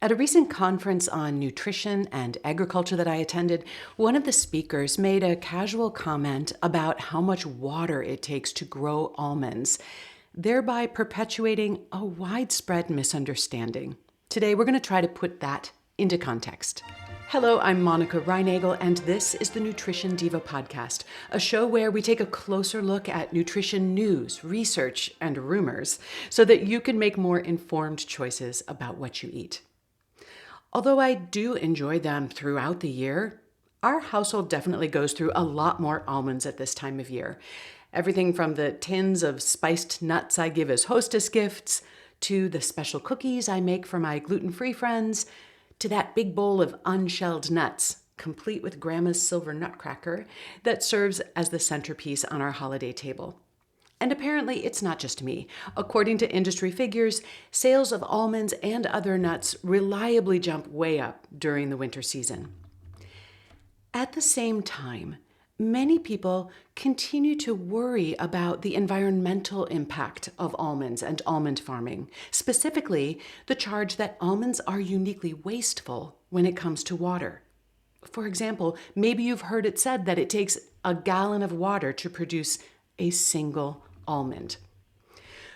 At a recent conference on nutrition and agriculture that I attended, one of the speakers made a casual comment about how much water it takes to grow almonds, thereby perpetuating a widespread misunderstanding. Today, we're going to try to put that into context. Hello, I'm Monica Reinagel, and this is the Nutrition Diva podcast, a show where we take a closer look at nutrition news, research, and rumors so that you can make more informed choices about what you eat. Although I do enjoy them throughout the year, our household definitely goes through a lot more almonds at this time of year. Everything from the tins of spiced nuts I give as hostess gifts, to the special cookies I make for my gluten-free friends, to that big bowl of unshelled nuts, complete with Grandma's silver nutcracker, that serves as the centerpiece on our holiday table. And apparently, it's not just me. According to industry figures, sales of almonds and other nuts reliably jump way up during the winter season. At the same time, many people continue to worry about the environmental impact of almonds and almond farming, specifically the charge that almonds are uniquely wasteful when it comes to water. For example, maybe you've heard it said that it takes a gallon of water to produce a single almond.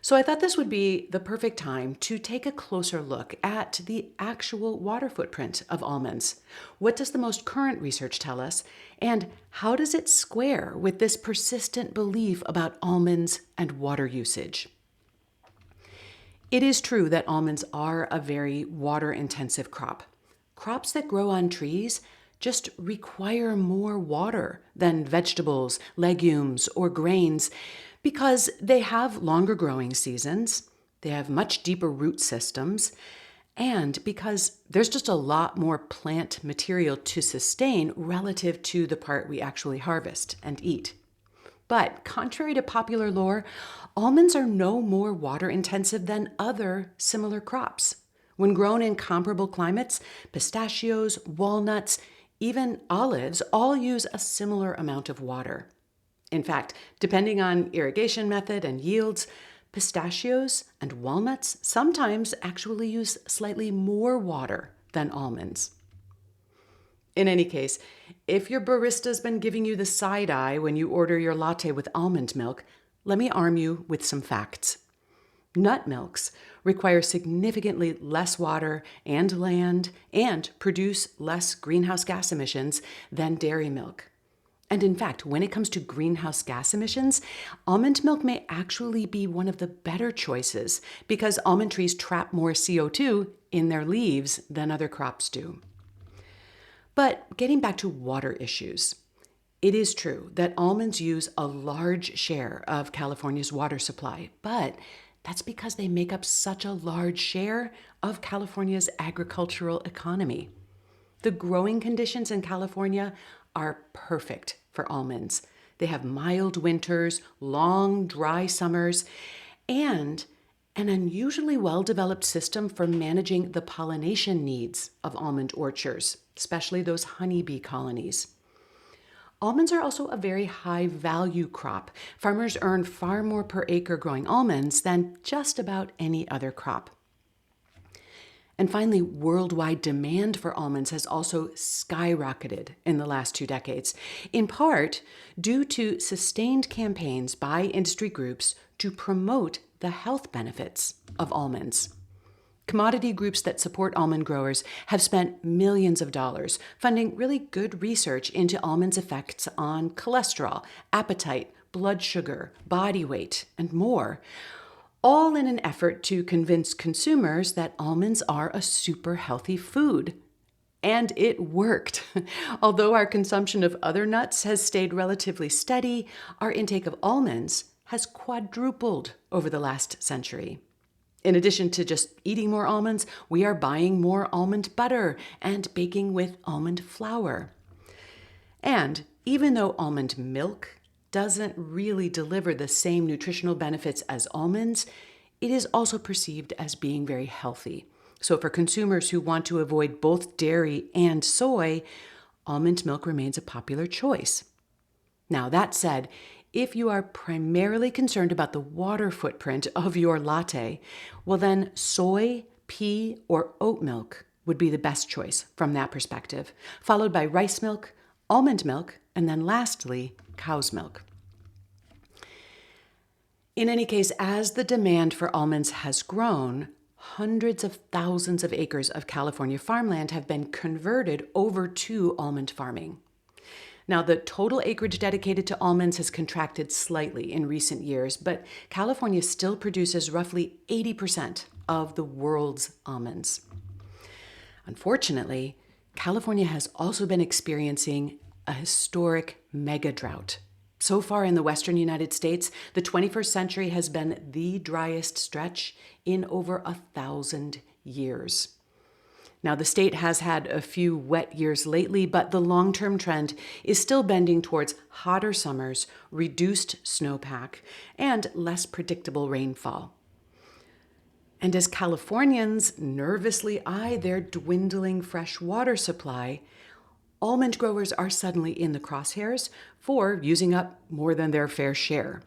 So I thought this would be the perfect time to take a closer look at the actual water footprint of almonds. What does the most current research tell us? And how does it square with this persistent belief about almonds and water usage? It is true that almonds are a very water-intensive crop. Crops that grow on trees just require more water than vegetables, legumes, or grains because they have longer growing seasons, they have much deeper root systems, and because there's just a lot more plant material to sustain relative to the part we actually harvest and eat. But contrary to popular lore, almonds are no more water intensive than other similar crops. When grown in comparable climates, pistachios, walnuts, even olives all use a similar amount of water. In fact, depending on irrigation method and yields, pistachios and walnuts sometimes actually use slightly more water than almonds. In any case, if your barista's been giving you the side eye when you order your latte with almond milk, let me arm you with some facts. Nut milks require significantly less water and land and produce less greenhouse gas emissions than dairy milk. And in fact, when it comes to greenhouse gas emissions, almond milk may actually be one of the better choices because almond trees trap more CO2 in their leaves than other crops do. But getting back to water issues, it is true that almonds use a large share of California's water supply, but that's because they make up such a large share of California's agricultural economy. The growing conditions in California are perfect for almonds. They have mild winters, long, dry summers, and an unusually well-developed system for managing the pollination needs of almond orchards, especially those honeybee colonies. Almonds are also a very high-value crop. Farmers earn far more per acre growing almonds than just about any other crop. And finally, worldwide demand for almonds has also skyrocketed in the last 2 decades, in part due to sustained campaigns by industry groups to promote the health benefits of almonds. Commodity groups that support almond growers have spent millions of dollars funding really good research into almonds' effects on cholesterol, appetite, blood sugar, body weight, and more, all in an effort to convince consumers that almonds are a super healthy food. And it worked. Although our consumption of other nuts has stayed relatively steady, our intake of almonds has quadrupled over the last century. In addition to just eating more almonds, we are buying more almond butter and baking with almond flour. And even though almond milk doesn't really deliver the same nutritional benefits as almonds, it is also perceived as being very healthy. So for consumers who want to avoid both dairy and soy, almond milk remains a popular choice. Now, that said, if you are primarily concerned about the water footprint of your latte, well then soy, Pea or oat milk would be the best choice from that perspective, followed by rice milk, almond milk, and then lastly, cow's milk. In any case, as the demand for almonds has grown, hundreds of thousands of acres of California farmland have been converted over to almond farming. Now, the total acreage dedicated to almonds has contracted slightly in recent years, but California still produces roughly 80% of the world's almonds. Unfortunately, California has also been experiencing a historic mega drought. So far in the western United States, the 21st century has been the driest stretch in over 1,000 years. Now, the state has had a few wet years lately, but the long-term trend is still bending towards hotter summers, reduced snowpack, and less predictable rainfall. And as Californians nervously eye their dwindling fresh water supply, almond growers are suddenly in the crosshairs for using up more than their fair share.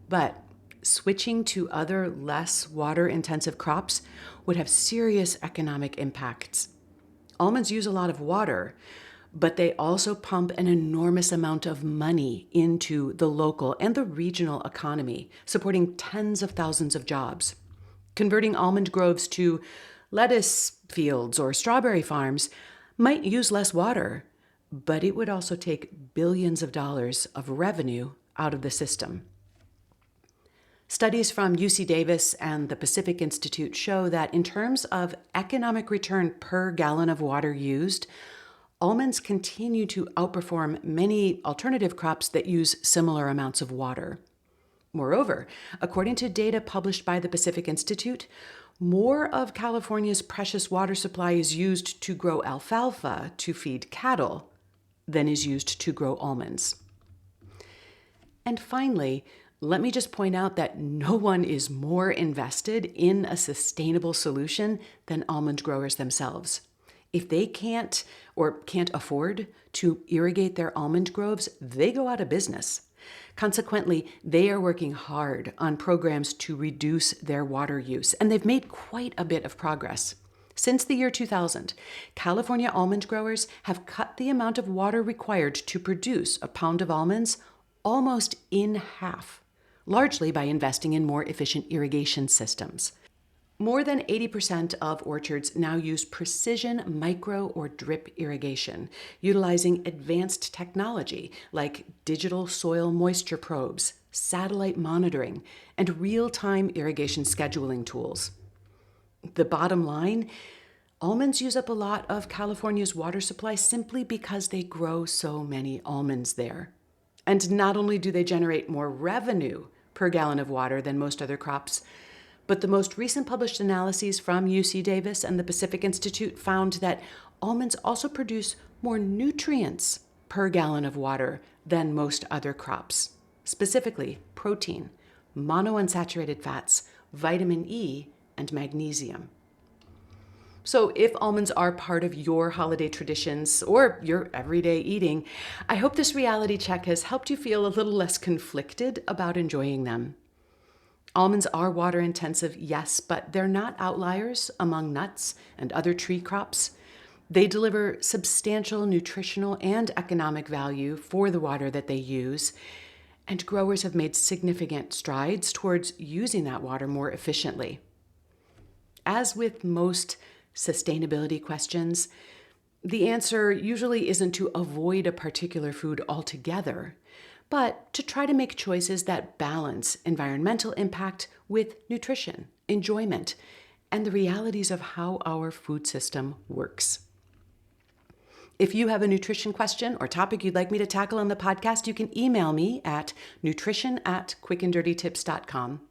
But switching to other less water-intensive crops would have serious economic impacts. Almonds use a lot of water, but they also pump an enormous amount of money into the local and the regional economy, supporting tens of thousands of jobs. Converting almond groves to lettuce fields or strawberry farms might use less water, but it would also take billions of dollars of revenue out of the system. Studies from UC Davis and the Pacific Institute show that in terms of economic return per gallon of water used, almonds continue to outperform many alternative crops that use similar amounts of water. Moreover, according to data published by the Pacific Institute, more of California's precious water supply is used to grow alfalfa to feed cattle than is used to grow almonds. And finally, let me just point out that no one is more invested in a sustainable solution than almond growers themselves. If they can't afford to irrigate their almond groves, they go out of business. Consequently, they are working hard on programs to reduce their water use, and they've made quite a bit of progress. Since the year 2000, California almond growers have cut the amount of water required to produce a pound of almonds almost in half, largely by investing in more efficient irrigation systems. More than 80% of orchards now use precision micro or drip irrigation, utilizing advanced technology like digital soil moisture probes, satellite monitoring, and real-time irrigation scheduling tools. The bottom line, almonds use up a lot of California's water supply simply because they grow so many almonds there. And not only do they generate more revenue per gallon of water than most other crops, but the most recent published analyses from UC Davis and the Pacific Institute found that almonds also produce more nutrients per gallon of water than most other crops, specifically protein, monounsaturated fats, vitamin E, and magnesium. So if almonds are part of your holiday traditions or your everyday eating, I hope this reality check has helped you feel a little less conflicted about enjoying them. Almonds are water intensive, yes, but they're not outliers among nuts and other tree crops. They deliver substantial nutritional and economic value for the water that they use, and growers have made significant strides towards using that water more efficiently. As with most sustainability questions, the answer usually isn't to avoid a particular food altogether, but to try to make choices that balance environmental impact with nutrition, enjoyment, and the realities of how our food system works. If you have a nutrition question or topic you'd like me to tackle on the podcast, you can email me at nutrition@quickanddirtytips.com.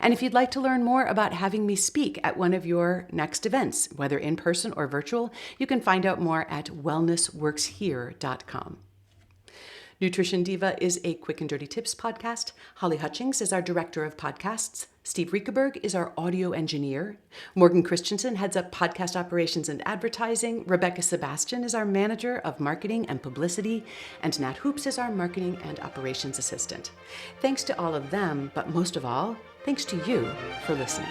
And if you'd like to learn more about having me speak at one of your next events, whether in person or virtual, you can find out more at wellnessworkshere.com. Nutrition Diva is a Quick and Dirty Tips podcast. Holly Hutchings is our director of podcasts. Steve Riekeberg is our audio engineer. Morgan Christensen heads up podcast operations and advertising. Rebecca Sebastian is our manager of marketing and publicity. And Nat Hoops is our marketing and operations assistant. Thanks to all of them, but most of all, thanks to you for listening.